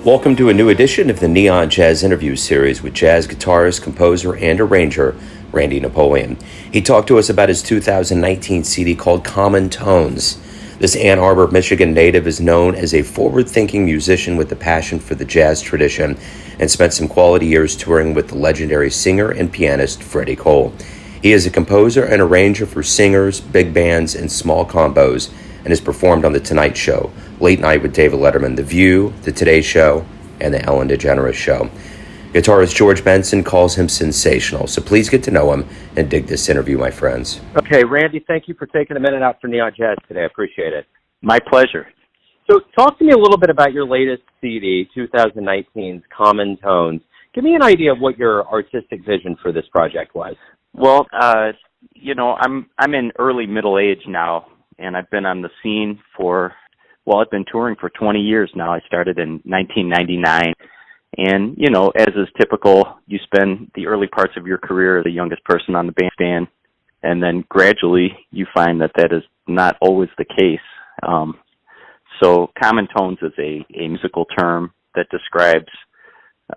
Welcome to a new edition of the Neon Jazz Interview Series with jazz guitarist, composer, and arranger Randy Napoleon. He talked to us about his 2019 CD called Common Tones. This Ann Arbor, Michigan native is known as a forward-thinking musician with a passion for the jazz tradition and spent some quality years touring with the legendary singer and pianist Freddy Cole. He is a composer and arranger for singers, big bands, and small combos, and has performed on The Tonight Show, Late Night with David Letterman, The View, The Today Show, and The Ellen DeGeneres Show. Guitarist George Benson calls him sensational, so please get to know him and dig this interview, my friends. Okay, Randy, thank you for taking a minute out for Neon Jazz today. I appreciate it. My pleasure. So talk to me a little bit about your latest CD, 2019's Common Tones. Give me an idea of what your artistic vision for this project was. Well, I'm in early middle age now, and I've been on the scene I've been touring for 20 years now. I started in 1999. And, as is typical, you spend the early parts of your career the youngest person on the bandstand, and then gradually you find that is not always the case. So common tones is a musical term that describes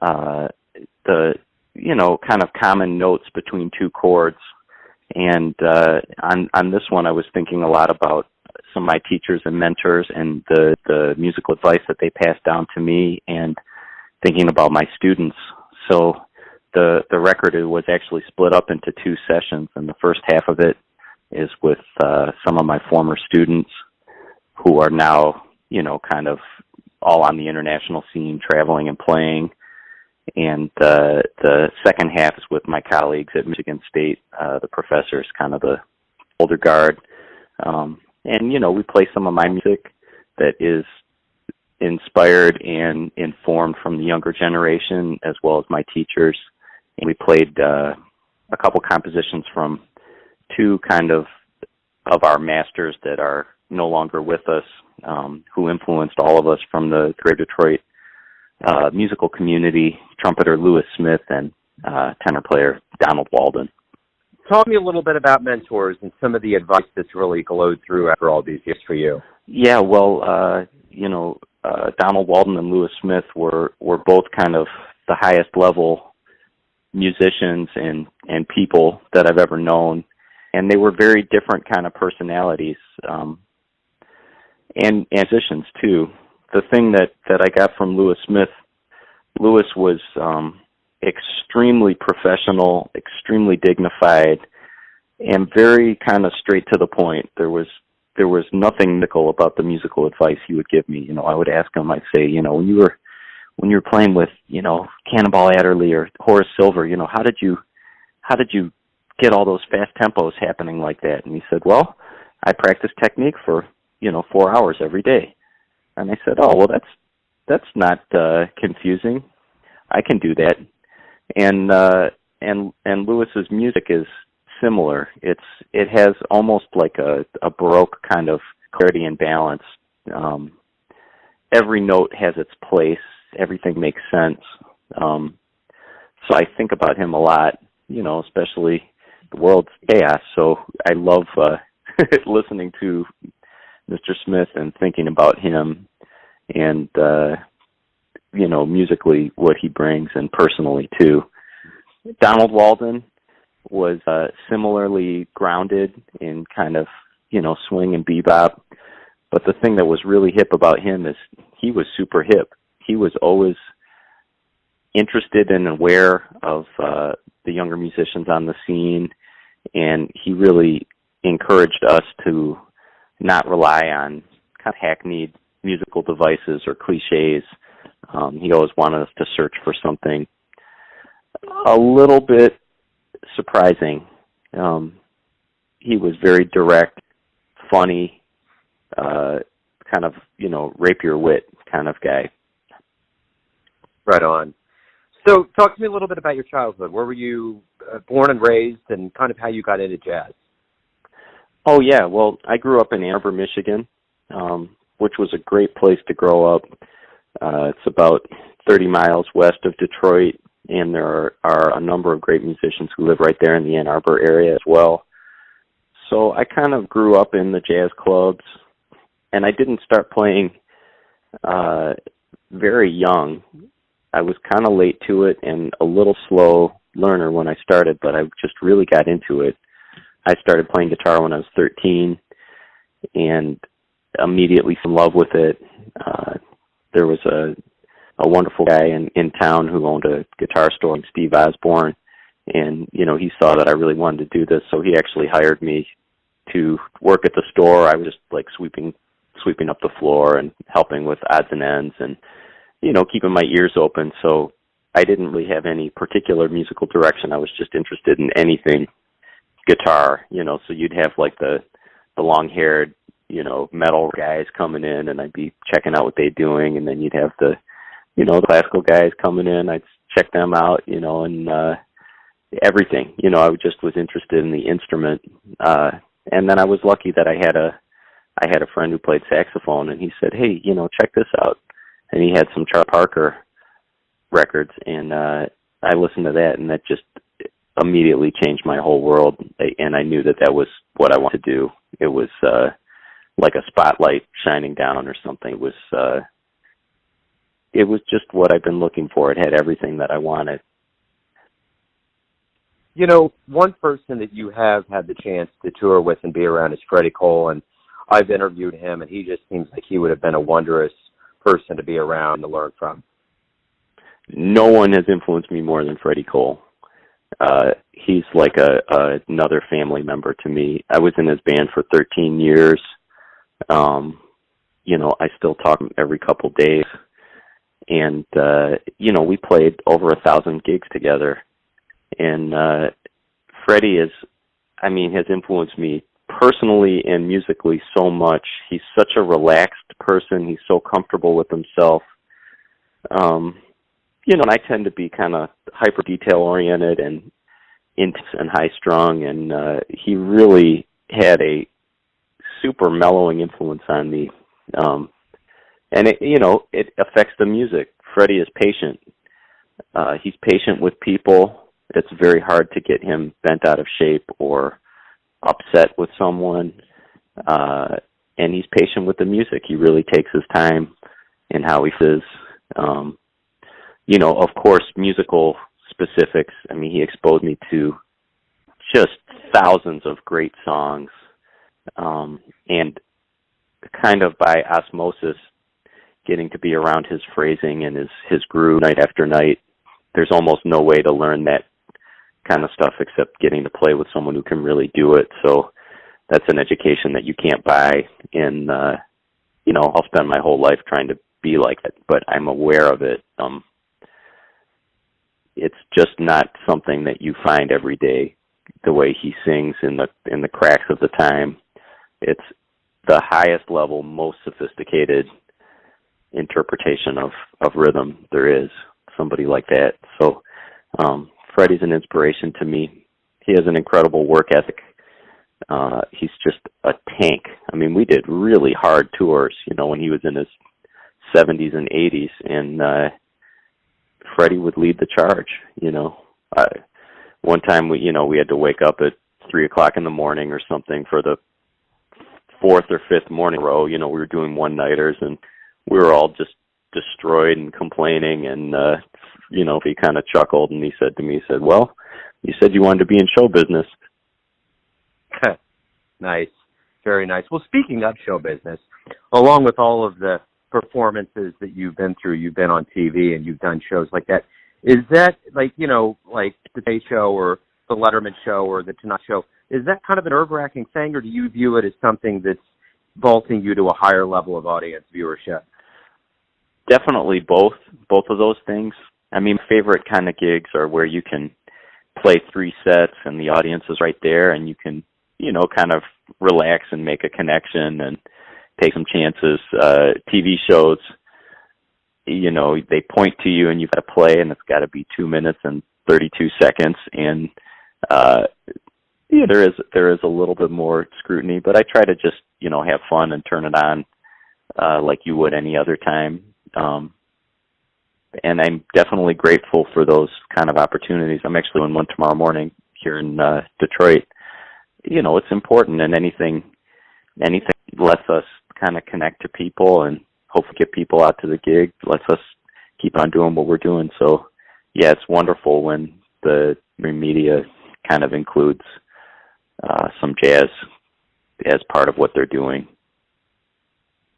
the kind of common notes between two chords. And on this one, I was thinking a lot about some of my teachers and mentors and the musical advice that they passed down to me, and thinking about my students. So the record was actually split up into two sessions, and the first half of it is with some of my former students who are now, kind of all on the international scene, traveling and playing. And the second half is with my colleagues at Michigan State, the professors, kind of the older guard. And, we play some of my music that is inspired and informed from the younger generation, as well as my teachers. And we played a couple compositions from two kind of our masters that are no longer with us, who influenced all of us from the Greater Detroit musical community, trumpeter Lewis Smith and tenor player Donald Walden. Talk to me a little bit about mentors and some of the advice that's really glowed through after all these years for you. Yeah, well, Donald Walden and Lewis Smith were both kind of the highest level musicians and people that I've ever known. And they were very different kind of personalities, and musicians too. The thing that I got from Lewis Smith, Lewis was extremely professional, extremely dignified, and very kind of straight to the point. There was nothing nickel about the musical advice he would give me. I would ask him, I'd say, when you were playing with, Cannonball Adderley or Horace Silver, how did you get all those fast tempos happening like that? And he said, well, I practice technique for, 4 hours every day. And I said, oh, well, that's not confusing. I can do that. And Lewis's music is similar. It has almost like a Baroque kind of clarity and balance. Every note has its place. Everything makes sense. So I think about him a lot, especially the world's chaos. So I love listening to Mr. Smith and thinking about him and, musically what he brings, and personally too. Donald Walden was similarly grounded in kind of, swing and bebop. But the thing that was really hip about him is he was super hip. He was always interested and aware of the younger musicians on the scene, and he really encouraged us to not rely on kind of hackneyed musical devices or cliches. He always wanted us to search for something a little bit surprising. He was very direct, funny, kind of, rapier wit kind of guy. Right on. So talk to me a little bit about your childhood. Where were you born and raised, and kind of how you got into jazz? Oh, yeah. Well, I grew up in Ann Arbor, Michigan, which was a great place to grow up. It's about 30 miles west of Detroit, and there are a number of great musicians who live right there in the Ann Arbor area as well. So I kind of grew up in the jazz clubs, and I didn't start playing very very young. I was kind of late to it and a little slow learner when I started, but I just really got into it. I started playing guitar when I was 13 and immediately fell in love with it. There was a wonderful guy in town who owned a guitar store, Steve Osborne, and, he saw that I really wanted to do this, so he actually hired me to work at the store. I was just like sweeping up the floor and helping with odds and ends and, keeping my ears open. So I didn't really have any particular musical direction. I was just interested in anything guitar, so you'd have like the long-haired, metal guys coming in, and I'd be checking out what they're doing, and then you'd have the classical guys coming in. I'd check them out, and everything. I just was interested in the instrument. And then I was lucky that I had a friend who played saxophone, and he said, "Hey, check this out." And he had some Charlie Parker records, and I listened to that, and that just immediately changed my whole world. And I knew that was what I wanted to do. It was like a spotlight shining down or something. It was just what I've been looking for. It had everything that I wanted. One person that you have had the chance to tour with and be around is Freddy Cole, and I've interviewed him, and he just seems like he would have been a wondrous person to be around to learn from. No one has influenced me more than Freddy Cole. He's like another family member to me. I was in his band for 13 years. I still talk to him every couple days. And, we played over 1,000 gigs together. And Freddie has influenced me personally and musically so much. He's such a relaxed person. He's so comfortable with himself. And I tend to be kind of hyper detail oriented and intense and high strung. And he really had a super mellowing influence on me. And it affects the music. Freddie is patient. He's patient with people. It's very hard to get him bent out of shape or upset with someone. And he's patient with the music. He really takes his time in how he says, of course, musical specifics. He exposed me to just thousands of great songs. And kind of by osmosis, getting to be around his phrasing and his groove night after night. There's almost no way to learn that kind of stuff except getting to play with someone who can really do it. So that's an education that you can't buy. And, I'll spend my whole life trying to be like that, but I'm aware of it. It's just not something that you find every day, the way he sings in the cracks of the time. It's the highest level, most sophisticated interpretation of rhythm there is, somebody like that. So Freddie's an inspiration to me. He has an incredible work ethic. He's just a tank. We did really hard tours, when he was in his 70s and 80s, and Freddie would lead the charge. One time we had to wake up at 3:00 in the morning or something for the 4th or 5th morning row. We were doing one-nighters, and we were all just destroyed and complaining, and he kind of chuckled, and he said to me, "Well, you said you wanted to be in show business." Nice. Very nice. Well, speaking of show business, along with all of the performances that you've been through, you've been on TV and you've done shows like that, is that like the Today Show or the Letterman Show or the Tonight Show, is that kind of an nerve-wracking thing, or do you view it as something that's vaulting you to a higher level of audience viewership? Definitely both of those things. Favorite kind of gigs are where you can play 3 sets and the audience is right there, and you can, kind of relax and make a connection and take some chances. TV shows, they point to you and you've got to play, and it's got to be 2 minutes and 32 seconds. And, there is a little bit more scrutiny, but I try to just, have fun and turn it on, like you would any other time. And I'm definitely grateful for those kind of opportunities. I'm actually doing one tomorrow morning here in Detroit. It's important, and anything lets us kind of connect to people and hopefully get people out to the gig, lets us keep on doing what we're doing. So, yeah, it's wonderful when the media kind of includes some jazz as part of what they're doing.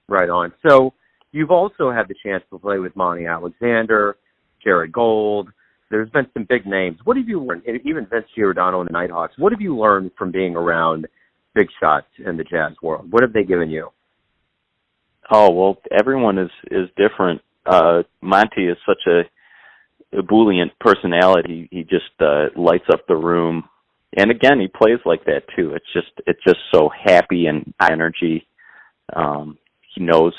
Right on. So you've also had the chance to play with Monty Alexander, Jared Gold. There's been some big names. What have you learned, even Vince Giordano and the Nighthawks, what have you learned from being around big shots in the jazz world? What have they given you? Oh, well, everyone is different. Monty is such a ebullient personality. He just lights up the room. And again, he plays like that too. It's just so happy and high energy. He knows,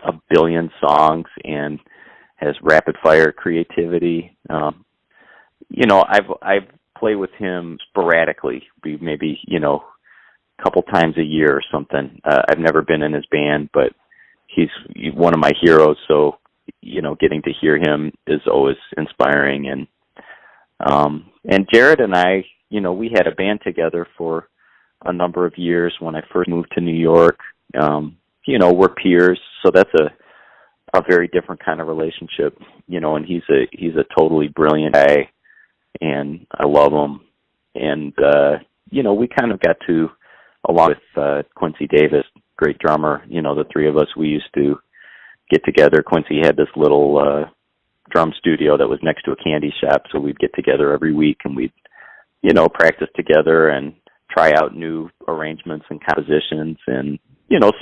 a billion songs and has rapid fire creativity. I've played with him sporadically, maybe, a couple times a year or something. I've never been in his band, but he's one of my heroes. So, getting to hear him is always inspiring. And Jared and I, we had a band together for a number of years when I first moved to New York. We're peers, so that's a very different kind of relationship, and he's a totally brilliant guy, and I love him. And, we kind of got to, along with Quincy Davis, great drummer, the three of us, we used to get together. Quincy had this little drum studio that was next to a candy shop, so we'd get together every week and we'd, practice together and try out new arrangements and compositions, and,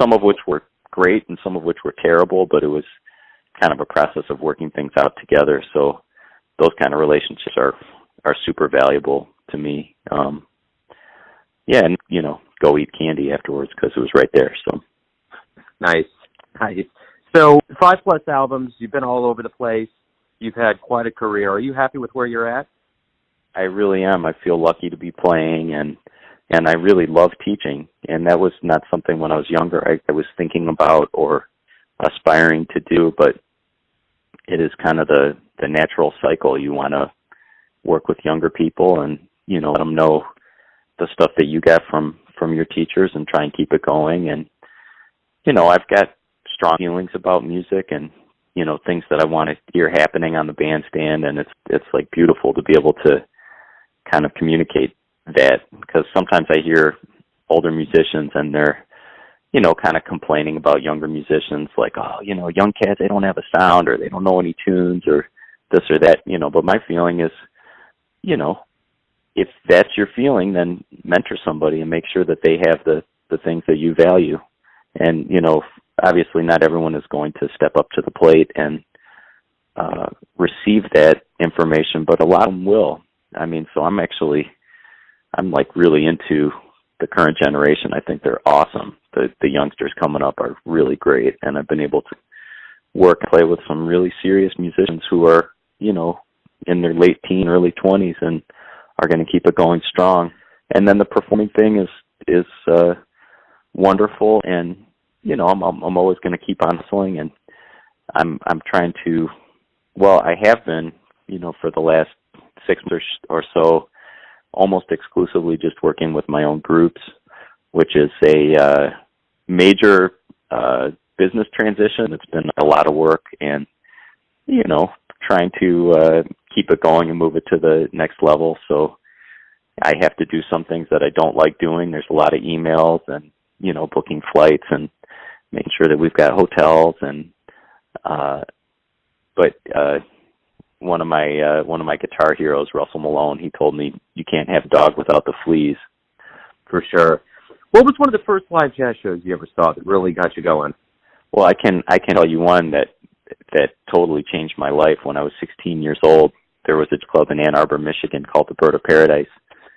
some of which were great and some of which were terrible, but it was kind of a process of working things out together. So those kind of relationships are super valuable to me. And, go eat candy afterwards because it was right there. So nice. So 5+ albums, you've been all over the place. You've had quite a career. Are you happy with where you're at? I really am. I feel lucky to be playing, and I really love teaching. And that was not something when I was younger I was thinking about or aspiring to do, but it is kind of the natural cycle. You want to work with younger people and, let them know the stuff that you got from your teachers and try and keep it going. And, I've got strong feelings about music and, things that I want to hear happening on the bandstand. And it's like beautiful to be able to kind of communicate that, because sometimes I hear older musicians and they're, kind of complaining about younger musicians, like, oh, young cats, they don't have a sound or they don't know any tunes or this or that, but my feeling is, if that's your feeling, then mentor somebody and make sure that they have the things that you value. And, obviously not everyone is going to step up to the plate and receive that information, but a lot of them will. I mean, so I'm like really into the current generation. I think they're awesome. The youngsters coming up are really great, and I've been able to play with some really serious musicians who are, in their late teens, early 20s, and are going to keep it going strong. And then the performing thing is wonderful, and I'm always going to keep on hustling, and I'm trying to. Well, I have been, for the last 6 months or so, almost exclusively just working with my own groups, which is a major business transition. It's been a lot of work, and trying to keep it going and move it to the next level. So I have to do some things that I don't like doing. There's a lot of emails and booking flights and making sure that we've got hotels and but one of my guitar heroes, Russell Malone, he told me you can't have a dog without the fleas. For sure. What was one of the first live jazz shows you ever saw that really got you going? Well, I can tell you one that totally changed my life. When I was 16 years old, there was a club in Ann Arbor, Michigan called the Bird of Paradise,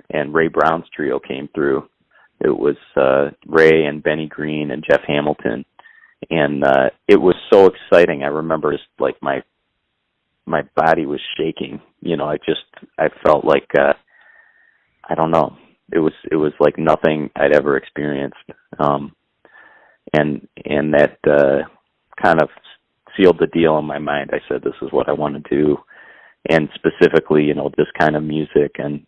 and Ray Brown's trio came through. It was Ray and Benny Green and Jeff Hamilton, and it was so exciting. I remember just like my body was shaking. I felt like I don't know. It was like nothing I'd ever experienced, and that kind of sealed the deal in my mind. I said, this is what I want to do, and specifically, this kind of music. And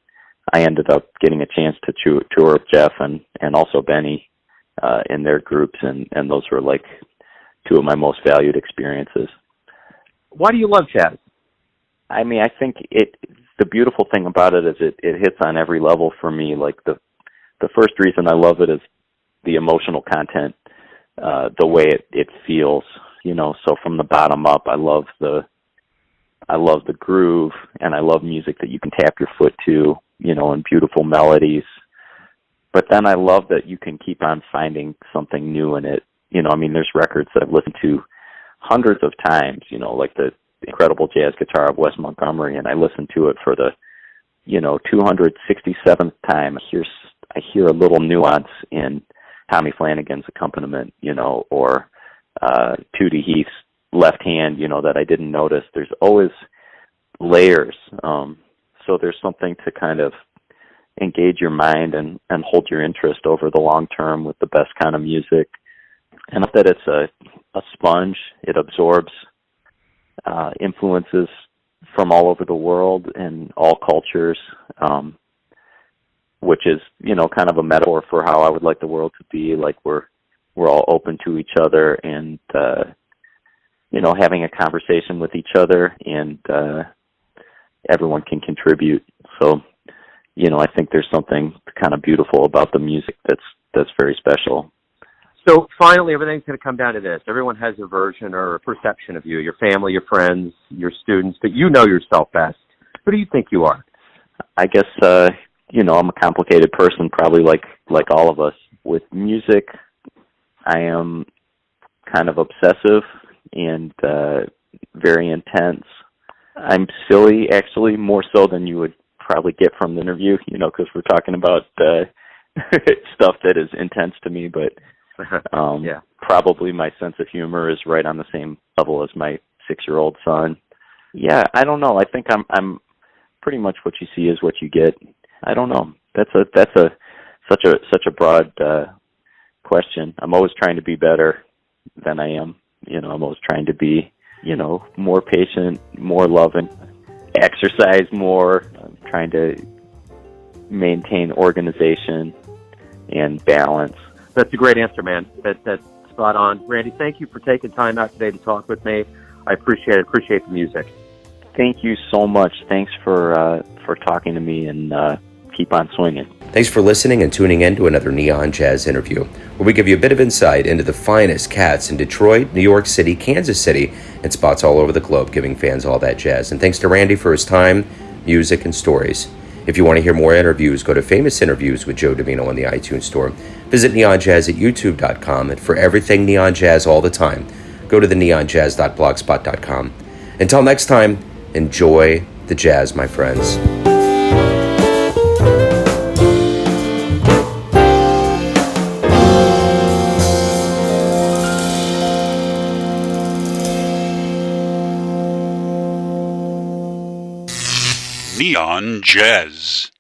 I ended up getting a chance to tour with Jeff and also Benny in their groups, and those were like two of my most valued experiences. Why do you love jazz? I mean, I think the beautiful thing about it is it hits on every level for me. Like the first reason I love it is the emotional content, the way it feels, so from the bottom up, I love the groove, and I love music that you can tap your foot to, and beautiful melodies. But then I love that you can keep on finding something new in it. There's records that I've listened to hundreds of times, like the incredible jazz guitar of Wes Montgomery, and I listened to it for the, 267th time. I hear a little nuance in Tommy Flanagan's accompaniment, or Tootie Heath's left hand, that I didn't notice. There's always layers. So there's something to kind of engage your mind and hold your interest over the long term with the best kind of music. And that it's a sponge. It absorbs influences from all over the world and all cultures, which is, kind of a metaphor for how I would like the world to be. Like we're all open to each other and, having a conversation with each other, and everyone can contribute. So, I think there's something kind of beautiful about the music that's very special. So finally, everything's going to come down to this. Everyone has a version or a perception of you, your family, your friends, your students, but you know yourself best. Who do you think you are? I guess, I'm a complicated person, probably like all of us. With music, I am kind of obsessive and very intense. I'm silly, actually, more so than you would probably get from the interview, because we're talking about stuff that is intense to me, but yeah. Probably my sense of humor is right on the same level as my 6-year-old son. Yeah, I don't know. I think I'm pretty much what you see is what you get. I don't know. That's such a broad question. I'm always trying to be better than I am. I'm always trying to be, more patient, more loving, exercise more. I'm trying to maintain organization and balance. That's a great answer, man. That's spot on. Randy, thank you for taking time out today to talk with me. I appreciate it. Appreciate the music. Thank you so much. Thanks for talking to me, and keep on swinging. Thanks for listening and tuning in to another Neon Jazz interview, where we give you a bit of insight into the finest cats in Detroit, New York City, Kansas City, and spots all over the globe, giving fans all that jazz. And thanks to Randy for his time, music, and stories. If you want to hear more interviews, go to Famous Interviews with Joe Davino on the iTunes Store. Visit neonjazz at youtube.com, and for everything Neon Jazz all the time, go to the neonjazz.blogspot.com. Until next time, enjoy the jazz, my friends. Neon Jazz.